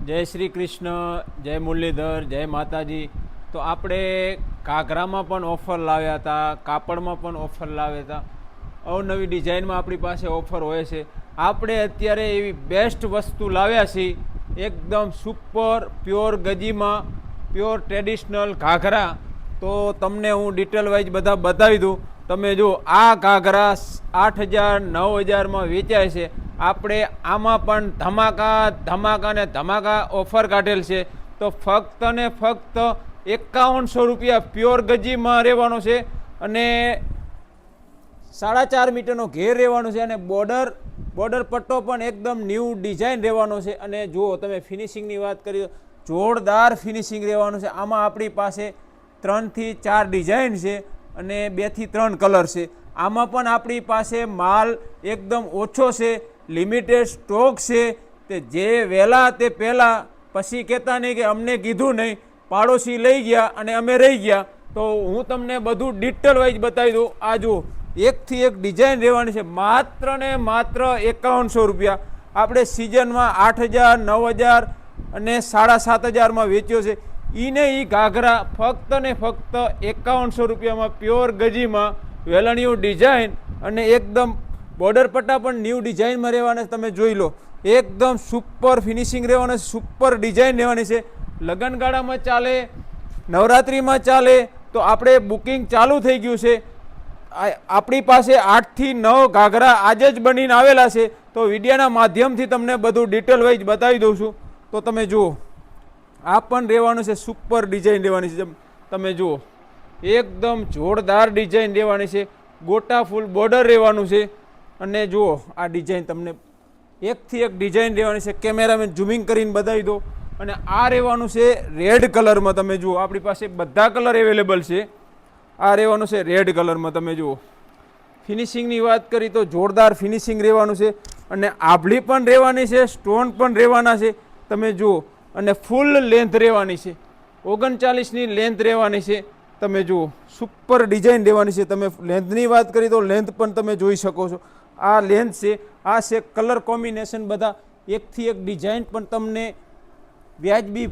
જય શ્રી કૃષ્ણ, જય મુરલીધર, જય માતાજી. તો આપણે ઘાઘરામાં પણ ઓફર લાવ્યા હતા, કાપડમાં પણ ઓફર લાવ્યા હતા. અવનવી ડિઝાઇનમાં આપણી પાસે ઓફર હોય છે. આપણે અત્યારે એવી બેસ્ટ વસ્તુ લાવ્યા છીએ, એકદમ સુપર પ્યોર ગજીમાં, પ્યોર ટ્રેડિશનલ ઘાઘરા. તો તમને હું ડિટેલ વાઇઝ બધા બતાવી દઉં. તમે જો આ ઘાઘરા 8,000 9,000માં વેચાય છે. આપણે આમાં પણ ધમાકા ને ધમાકા ઓફર કાઢેલ છે. તો ફક્ત ને ફક્ત 5100 રૂપિયા પ્યોર ગજીમાં રહેવાનો છે અને 4.5 મીટરનો ઘેર રહેવાનો છે અને બોર્ડર પટ્ટો પણ એકદમ ન્યૂ ડિઝાઇન રહેવાનો છે. અને જુઓ તમે ફિનિશિંગની વાત કરી તો જોરદાર ફિનિશિંગ રહેવાનું છે. આમાં આપણી પાસે 3 થી 4 ડિઝાઇન છે અને 2 થી 3 કલર છે. આમાં પણ આપણી પાસે માલ એકદમ ઓછો છે, લિમિટેડ સ્ટોક છે. તે જે વહેલા તે પહેલાં, પછી કહેતા નહીં કે અમને કીધું નહીં, પાડોશી લઈ ગયા અને અમે રહી ગયા. તો હું તમને બધું ડિટેલ વાઇઝ બતાવી દઉં. આ જુઓ, એકથી એક ડિઝાઇન રહેવાની છે. માત્ર ને માત્ર 5100 રૂપિયા. આપણે સિઝનમાં 8,000 9,000 અને 7,500માં વેચ્યો છે. એ ઘાઘરા ફક્ત ને ફક્ત 5100 રૂપિયામાં પ્યોર ગજીમાં વેલણિયું ડિઝાઇન અને એકદમ બોર્ડર પટ્ટા પણ ન્યૂ ડિઝાઇનમાં રહેવાના. તમે જોઈ લો, એકદમ સુપર ફિનિશિંગ રહેવાનું છે, સુપર ડિઝાઇન રહેવાની છે. લગ્નગાળામાં ચાલે, નવરાત્રિમાં ચાલે. તો આપણે બુકિંગ ચાલુ થઈ ગયું છે. આપણી પાસે 8 થી 9 ઘાઘરા આજે જ બનીને આવેલા છે. તો વિડીયોના માધ્યમથી તમને બધું ડિટેલ વાઇઝ બતાવી દઉં છું. તો તમે જુઓ, આ પણ રહેવાનું છે, સુપર ડિઝાઇન રહેવાની છે. તમે જુઓ, એકદમ જોરદાર ડિઝાઇન રહેવાની છે. ગોટા ફૂલ બોર્ડર રહેવાનું છે. અને જુઓ, આ ડિઝાઇન તમને એકથી એક ડિઝાઇન રહેવાની છે. કેમેરામેન ઝૂમિંગ કરીને બતાવી દો. અને આ રહેવાનું છે રેડ કલરમાં. તમે જુઓ, આપણી પાસે બધા કલર અવેલેબલ છે. આ રહેવાનું છે રેડ કલરમાં. તમે જુઓ, ફિનિશિંગની વાત કરી તો જોરદાર ફિનિશિંગ રહેવાનું છે. અને આભલી પણ રહેવાની છે, સ્ટોન પણ રહેવાના છે. તમે જુઓ, અને ફૂલ લેન્થ રહેવાની છે, 39ની લેન્થ રહેવાની છે. તમે જુઓ, સુપર ડિઝાઇન રહેવાની છે. તમે લેન્થની વાત કરી તો લેન્થ પણ તમે જોઈ શકો છો. આ લેન્થ છે, આ છે કલર કોમ્બિનેશન. બધા એકથી એક ડિઝાઇન પણ તમને વ્યાજબી